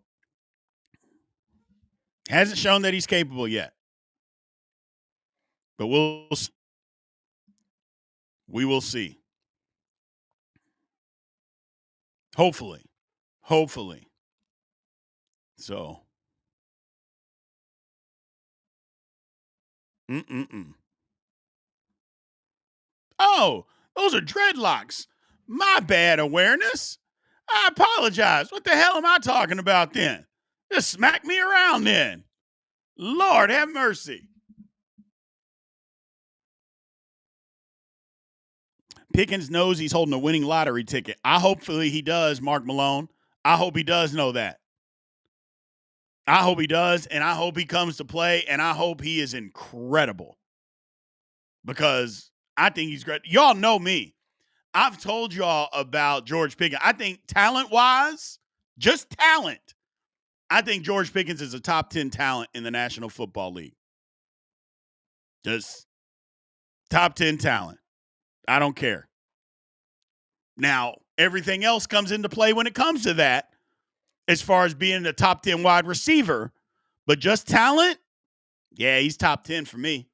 hasn't shown that he's capable yet. But we will see. Hopefully. So, oh, those are dreadlocks. My bad, awareness. I apologize. What the hell am I talking about then? Just smack me around then. Lord have mercy. Pickens knows he's holding a winning lottery ticket. Hopefully he does, Mark Malone. I hope he does know that. I hope he does, and I hope he comes to play, and I hope he is incredible. Because I think he's great. Y'all know me. I've told y'all about George Pickens. I think talent-wise, just talent, I think George Pickens is a top 10 talent in the National Football League. Just top 10 talent. I don't care. Now, everything else comes into play when it comes to that, as far as being a top 10 wide receiver. But just talent, yeah, he's top 10 for me.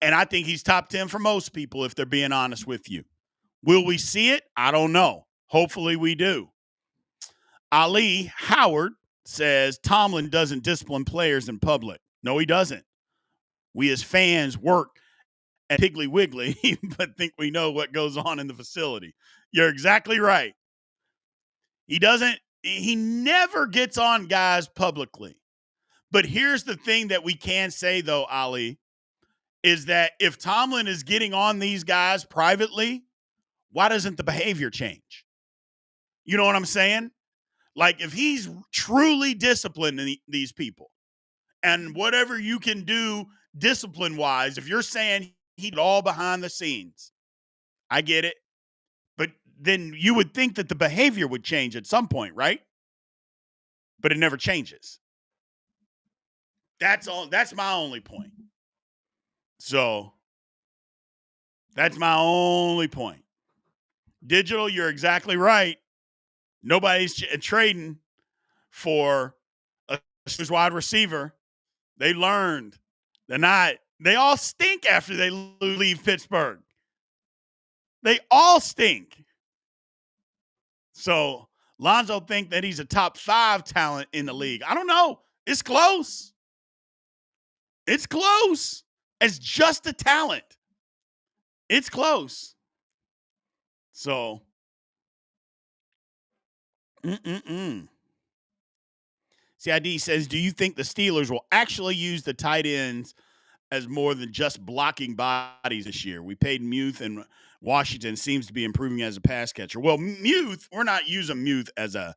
And I think he's top 10 for most people, if they're being honest with you. Will we see it? I don't know. Hopefully we do. Ali Howard says Tomlin doesn't discipline players in public. No, he doesn't. We as fans work at Piggly Wiggly, but think we know what goes on in the facility. You're exactly right. He never gets on guys publicly. But here's the thing that we can say, though, Ali, is that if Tomlin is getting on these guys privately, why doesn't the behavior change? You know what I'm saying? Like, if he's truly disciplining these people, and whatever you can do discipline-wise, if you're saying he's all behind the scenes, I get it. But then you would think that the behavior would change at some point, right? But it never changes. That's my only point. So that's my only point. Digital, you're exactly right. Nobody's trading for a wide receiver. They learned. They all stink after they leave Pittsburgh. They all stink. So Lonzo think that he's a top 5 talent in the league. I don't know. It's close. It's close. It's just a talent. It's close. So Mm-mm-mm. CID says, do you think the Steelers will actually use the tight ends as more than just blocking bodies this year? We paid Muth, and Washington seems to be improving as a pass catcher. Well, Muth, we're not using Muth as a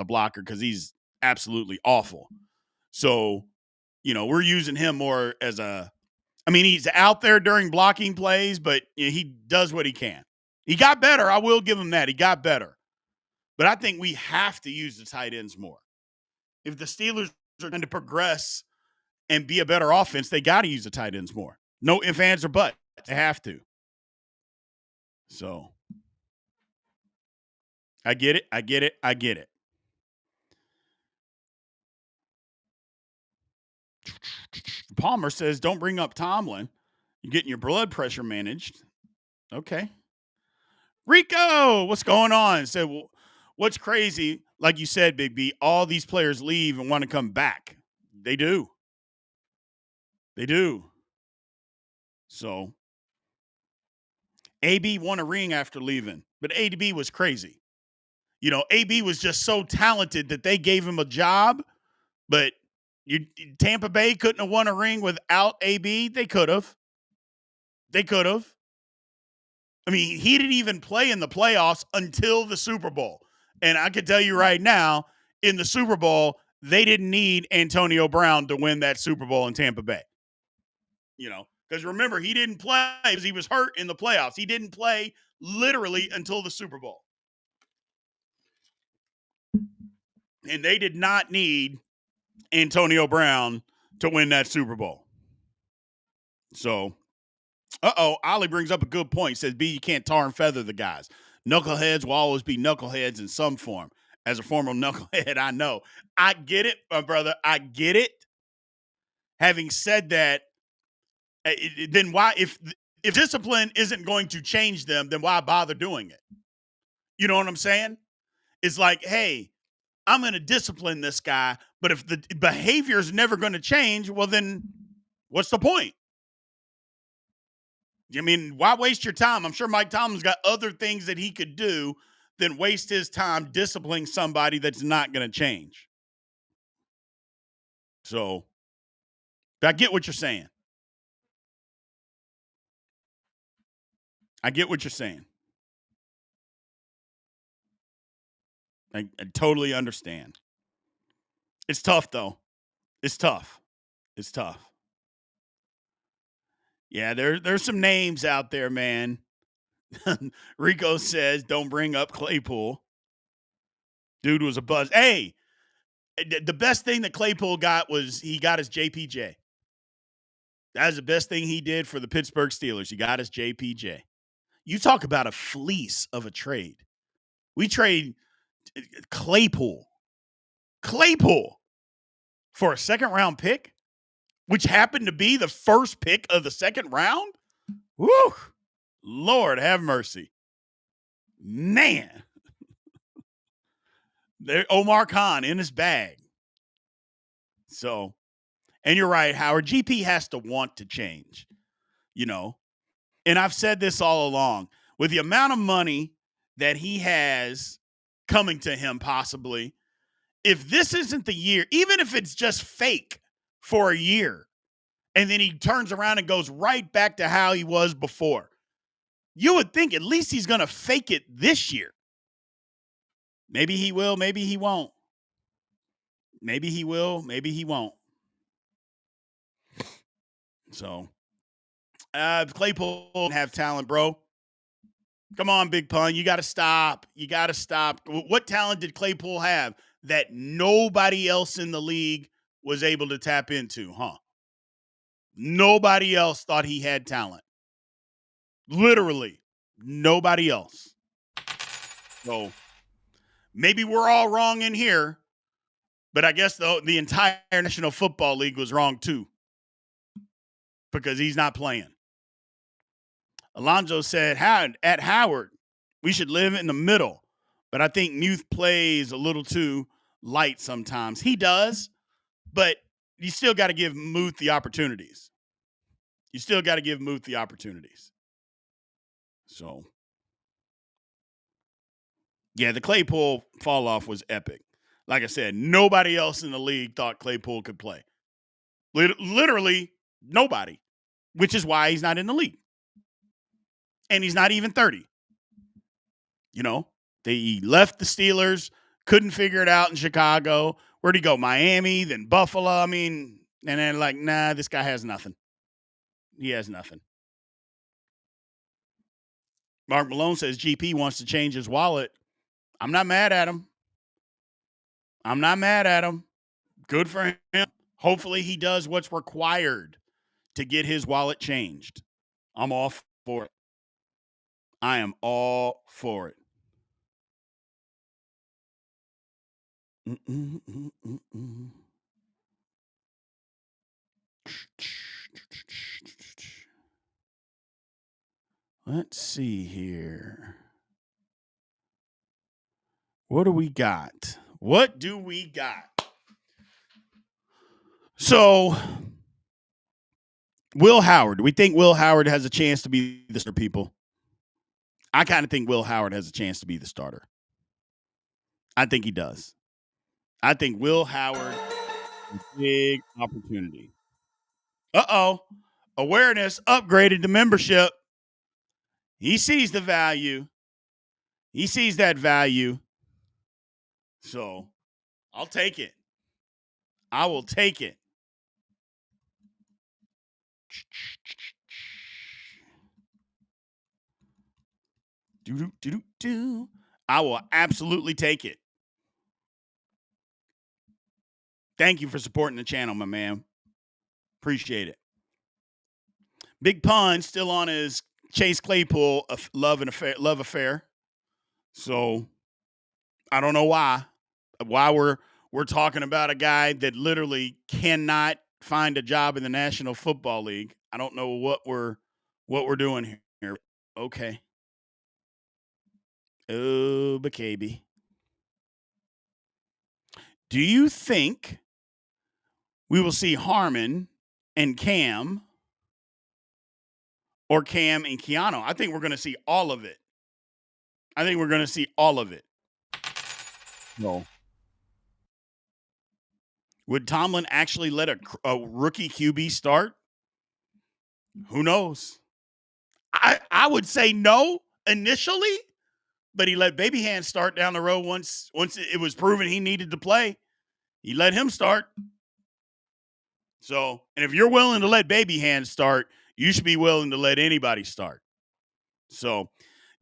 blocker because he's absolutely awful. So, we're using him more as he's out there during blocking plays, but he does what he can. He got better. I will give him that. He got better. But I think we have to use the tight ends more. If the Steelers are going to progress and be a better offense, they got to use the tight ends more. No ifs, ands, or buts. They have to. So I get it. I get it. I get it. Palmer says, don't bring up Tomlin. You're getting your blood pressure managed. Okay. Rico, what's going on? Said, well, what's crazy? Like you said, Big B, all these players leave and want to come back. They do. They do. So AB won a ring after leaving, but AB was crazy. AB was just so talented that they gave him a job, but Tampa Bay couldn't have won a ring without AB. They could have. They could have. I mean, he didn't even play in the playoffs until the Super Bowl. And I can tell you right now, in the Super Bowl, they didn't need Antonio Brown to win that Super Bowl in Tampa Bay. Because remember, he didn't play because he was hurt in the playoffs. He didn't play literally until the Super Bowl. And they did not need Antonio Brown to win that Super Bowl. So, Ollie brings up a good point. He says, B, you can't tar and feather the guys. Knuckleheads will always be knuckleheads in some form. As a former knucklehead, I know. I get it, my brother. I get it. Having said that, then why, if discipline isn't going to change them, then why bother doing it? You know what I'm saying? It's like, hey, I'm going to discipline this guy, but if the behavior is never going to change, well, then what's the point? I mean, why waste your time? I'm sure Mike Tomlin's got other things that he could do than waste his time disciplining somebody that's not going to change. So I get what you're saying. I get what you're saying. I totally understand. It's tough, though. It's tough. It's tough. Yeah, there's some names out there, man. Rico says, don't bring up Claypool. Dude was a buzz. Hey, the best thing that Claypool got was he got his JPJ. That was the best thing he did for the Pittsburgh Steelers. He got his JPJ. You talk about a fleece of a trade. We trade Claypool for a second round pick, which happened to be the first pick of the second round. Woo! Lord have mercy. Man. There, Omar Khan in his bag. So, and you're right, Howard. GP has to want to change, And I've said this all along. With the amount of money that he has coming to him, possibly, if this isn't the year, even if it's just fake for a year, and then he turns around and goes right back to how he was before, you would think at least he's going to fake it this year. Maybe he will, maybe he won't. Maybe he will, maybe he won't. So, Claypool don't have talent, bro. Come on, Big Pun. You got to stop. You got to stop. What talent did Claypool have that nobody else in the league was able to tap into, huh? Nobody else thought he had talent. Literally, nobody else. So maybe we're all wrong in here, but I guess the entire National Football League was wrong too because he's not playing. Alonzo said, at Howard, we should live in the middle, but I think Muth plays a little too light sometimes. He does, but you still got to give Muth the opportunities. You still got to give Muth the opportunities. So Yeah, the Claypool fall off was epic. Like I said, nobody else in the league thought Claypool could play. Literally nobody, which is why he's not in the league. And he's not even 30. You know, he left the Steelers, couldn't figure it out in Chicago. Where'd he go? Miami, then Buffalo. I mean, and then like, nah, this guy has nothing. He has nothing. Mark Malone says GP wants to change his wallet. I'm not mad at him. I'm not mad at him. Good for him. Hopefully he does what's required to get his wallet changed. I'm all for it. I am all for it. Let's see here. What do we got? What do we got? So, Will Howard. We think Will Howard has a chance to be the starter, people. I kind of think Will Howard has a chance to be the starter. I think he does. I think Will Howard is a big opportunity. Uh-oh. Awareness upgraded to membership. He sees the value. He sees that value. So, I'll take it. I will take it. I will absolutely take it. Thank you for supporting the channel, my man. Appreciate it. Big Pun still on his Chase Claypool love affair. So I don't know why we're talking about a guy that literally cannot find a job in the National Football League. I don't know what we're doing here. Okay. Oh, BKB. Do you think we will see Harmon and Cam or Cam and Keanu? I think we're going to see all of it. No. Would Tomlin actually let a rookie QB start? Who knows? I would say no initially, but he let Baby Hands start down the road once it was proven he needed to play. He let him start. So, and if you're willing to let Baby Hands start, you should be willing to let anybody start. So,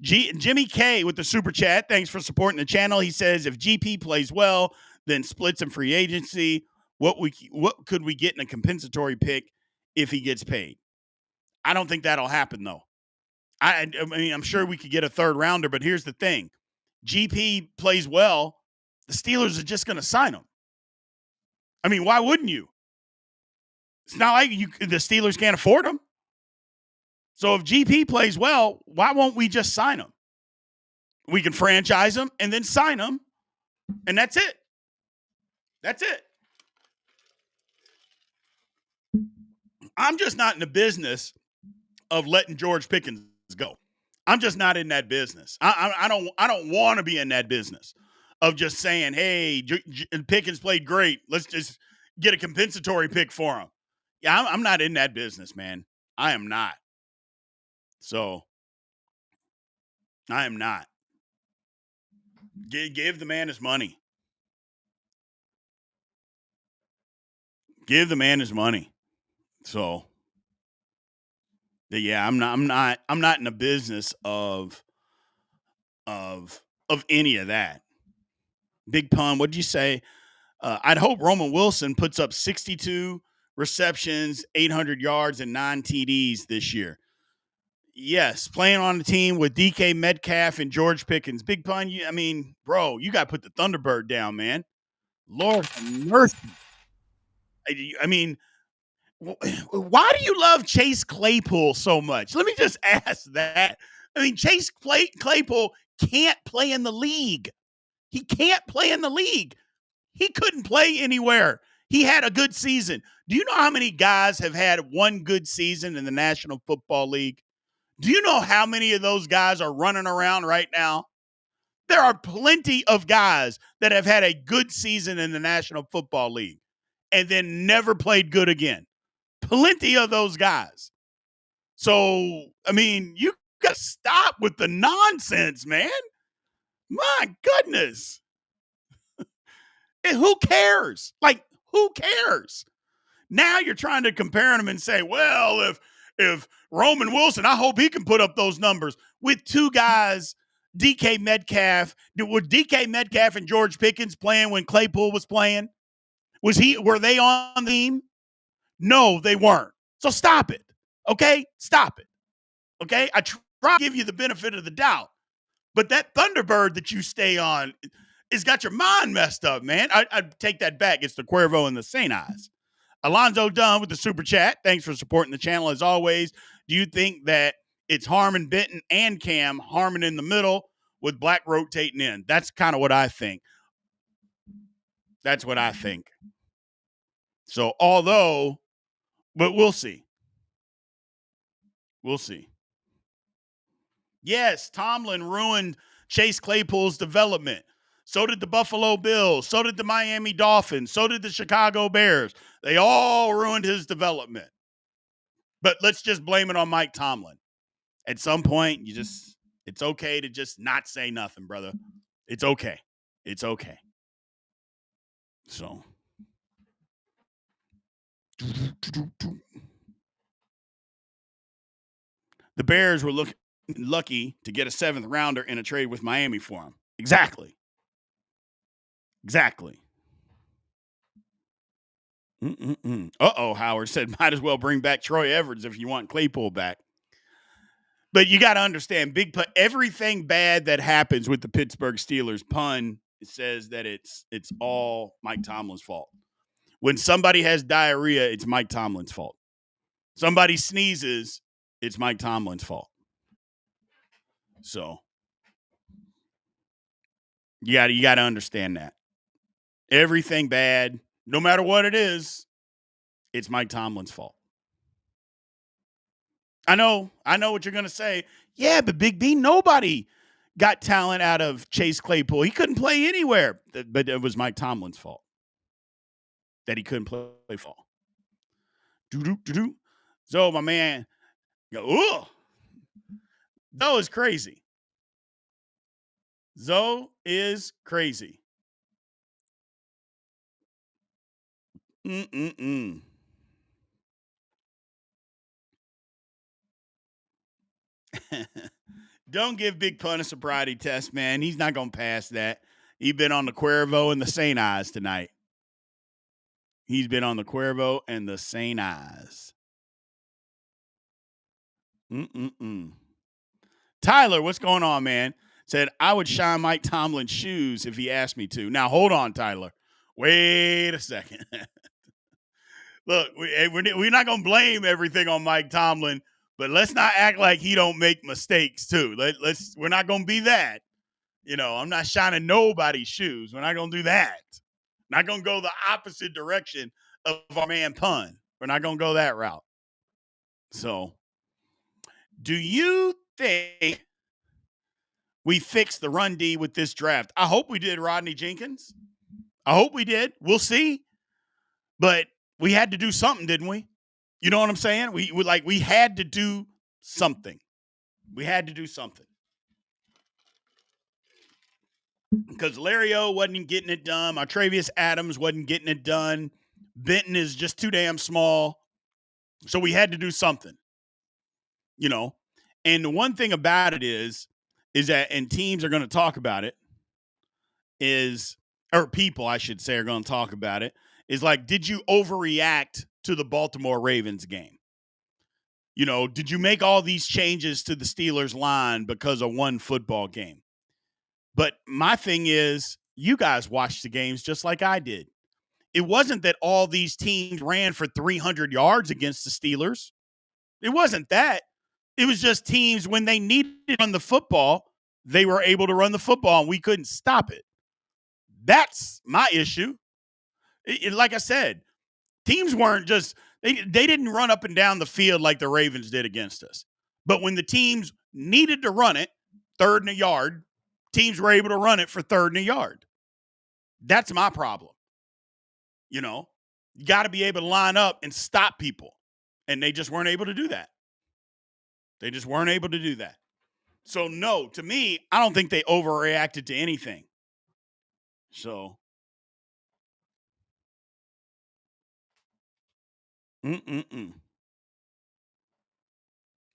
Jimmy K with the super chat. Thanks for supporting the channel. He says if GP plays well, then splits in free agency. What could we get in a compensatory pick if he gets paid? I don't think that'll happen though. I mean, I'm sure we could get a third rounder, but here's the thing: GP plays well, the Steelers are just going to sign him. I mean, why wouldn't you? It's not like the Steelers can't afford him. So if GP plays well, why won't we just sign him? We can franchise him and then sign him, and that's it. That's it. I'm just not in the business of letting George Pickens go. I'm just not in that business. I don't want to be in that business of just saying, hey, Pickens played great. Let's just get a compensatory pick for him. Yeah, I'm not in that business, man. I am not. So I am not. Give the man his money. Give the man his money. So yeah, I'm not in the business of any of that. Big Pun, what'd you say? I'd hope Roman Wilson puts up 62 receptions, 800 yards, and 9 TDs this year. Yes, playing on the team with DK Metcalf and George Pickens. Big Pun, I mean, bro, you got to put the Thunderbird down, man. Lord have mercy. I mean, why do you love Chase Claypool so much? Let me just ask that. I mean, Chase Claypool can't play in the league. He can't play in the league. He couldn't play anywhere. He had a good season. Do you know how many guys have had one good season in the National Football League? Do you know how many of those guys are running around right now? There are plenty of guys that have had a good season in the National Football League and then never played good again. Plenty of those guys. So, I mean, you got to stop with the nonsense, man. My goodness. And who cares? Like, who cares? Now you're trying to compare them and say, well, if Roman Wilson, I hope he can put up those numbers with two guys, DK Metcalf. Were DK Metcalf and George Pickens playing when Claypool was playing? Were they on the team? No, they weren't. So stop it. Okay? Stop it. Okay? I try to give you the benefit of the doubt. But that Thunderbird that you stay on has got your mind messed up, man. I take that back. It's the Cuervo and the St. Eyes. Alonzo Dunn with the super chat. Thanks for supporting the channel as always. Do you think that it's Harmon, Benton, and Cam, Harmon in the middle with Black rotating in? That's kind of what I think. That's what I think. So, but we'll see. We'll see. Yes, Tomlin ruined Chase Claypool's development. So did the Buffalo Bills. So did the Miami Dolphins. So did the Chicago Bears. They all ruined his development. But let's just blame it on Mike Tomlin. At some point, it's okay to just not say nothing, brother. It's okay. It's okay. So. The Bears were lucky to get a 7th rounder in a trade with Miami for him. Exactly. Howard said, might as well bring back Troy Everett if you want Claypool back. But you got to understand, everything bad that happens with the Pittsburgh Steelers, pun says that it's all Mike Tomlin's fault. When somebody has diarrhea, it's Mike Tomlin's fault. Somebody sneezes, it's Mike Tomlin's fault. So you got to understand that. Everything bad, no matter what it is, it's Mike Tomlin's fault. I know what you're going to say. Yeah, but Big B, nobody got talent out of Chase Claypool. He couldn't play anywhere. But it was Mike Tomlin's fault that he couldn't play fall. So, my man, that is crazy. Zoe is crazy. Don't give Big Pun a sobriety test, man. He's not going to pass that. He's been on the Cuervo and the St. Eyes tonight. He's been on the Cuervo and the St. Eyes. Tyler, what's going on, man? Said, I would shine Mike Tomlin's shoes if he asked me to. Now, hold on, Tyler. Wait a second. Look, we're not going to blame everything on Mike Tomlin, but let's not act like he don't make mistakes, too. We're not going to be that. You know, I'm not shining nobody's shoes. We're not going to do that. Not going to go the opposite direction of our man Pun. We're not going to go that route. So, do you think we fixed the run D with this draft? I hope we did, Rodney Jenkins. I hope we did. We'll see. But we had to do something, didn't we? You know what I'm saying? We had to do something. We had to do something. Because Larry O wasn't getting it done. Martravius Adams wasn't getting it done. Benton is just too damn small. So we had to do something. You know? And the one thing about it is that, and teams are going to talk about it, or people, I should say, are going to talk about it, is like, did you overreact to the Baltimore Ravens game? You know, did you make all these changes to the Steelers line because of one football game? But my thing is, you guys watched the games just like I did. It wasn't that all these teams ran for 300 yards against the Steelers. It wasn't that. It was just teams, when they needed to run the football, they were able to run the football, and we couldn't stop it. That's my issue. Like I said, teams weren't just they didn't run up and down the field like the Ravens did against us. But when the teams needed to run it, 3rd and a yard, teams were able to run it for third and a yard. That's my problem. You know, you got to be able to line up and stop people. And they just weren't able to do that. They just weren't able to do that. So, no, to me, I don't think they overreacted to anything. So, mm-mm-mm.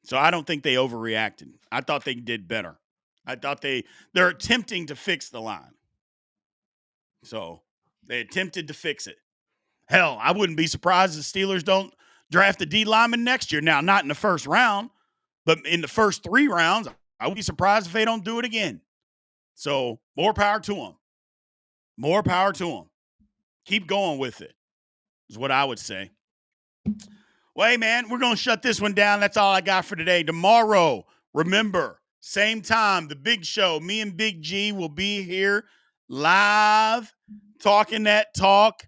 So I don't think they overreacted. I thought they did better. I thought they're attempting to fix the line. So they attempted to fix it. Hell, I wouldn't be surprised if the Steelers don't draft a D lineman next year. Now, not in the first round, but in the first 3 rounds, I would be surprised if they don't do it again. So more power to them. More power to them. Keep going with it, is what I would say. Well, hey, man, we're going to shut this one down. That's all I got for today. Tomorrow, remember, same time, the big show. Me and Big G will be here live, talking that talk,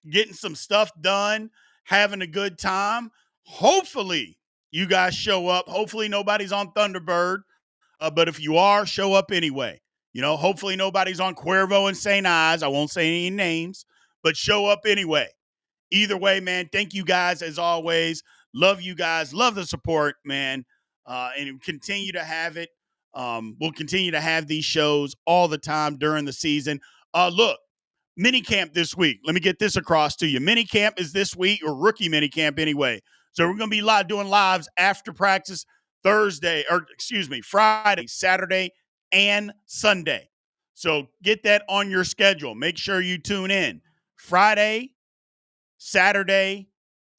getting some stuff done, having a good time. Hopefully, you guys show up. Hopefully, nobody's on Thunderbird. But if you are, show up anyway. You know, hopefully nobody's on Cuervo and St. Ives. I won't say any names, but show up anyway. Either way, man, thank you guys as always. Love you guys. Love the support, man. And continue to have it. We'll continue to have these shows all the time during the season. Look, mini camp this week. Let me get this across to you. Mini camp is this week, or rookie mini camp anyway. So we're going to be doing lives after practice Friday, Saturday, and Sunday. So get that on your schedule. Make sure you tune in. Friday, Saturday,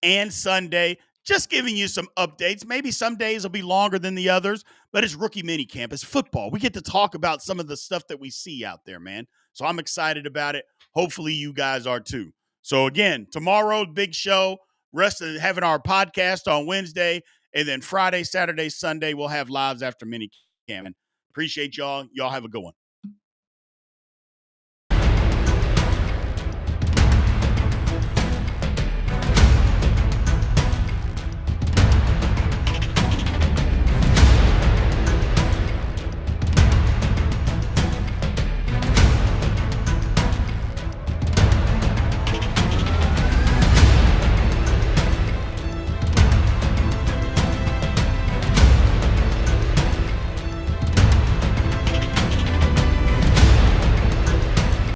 and Sunday. Just giving you some updates. Maybe some days will be longer than the others, but it's rookie mini camp. It's football. We get to talk about some of the stuff that we see out there, man. So I'm excited about it. Hopefully you guys are too. So again, tomorrow, big show. Rest of having our podcast on Wednesday. And then Friday, Saturday, Sunday, we'll have lives after mini camp. Appreciate y'all. Y'all have a good one.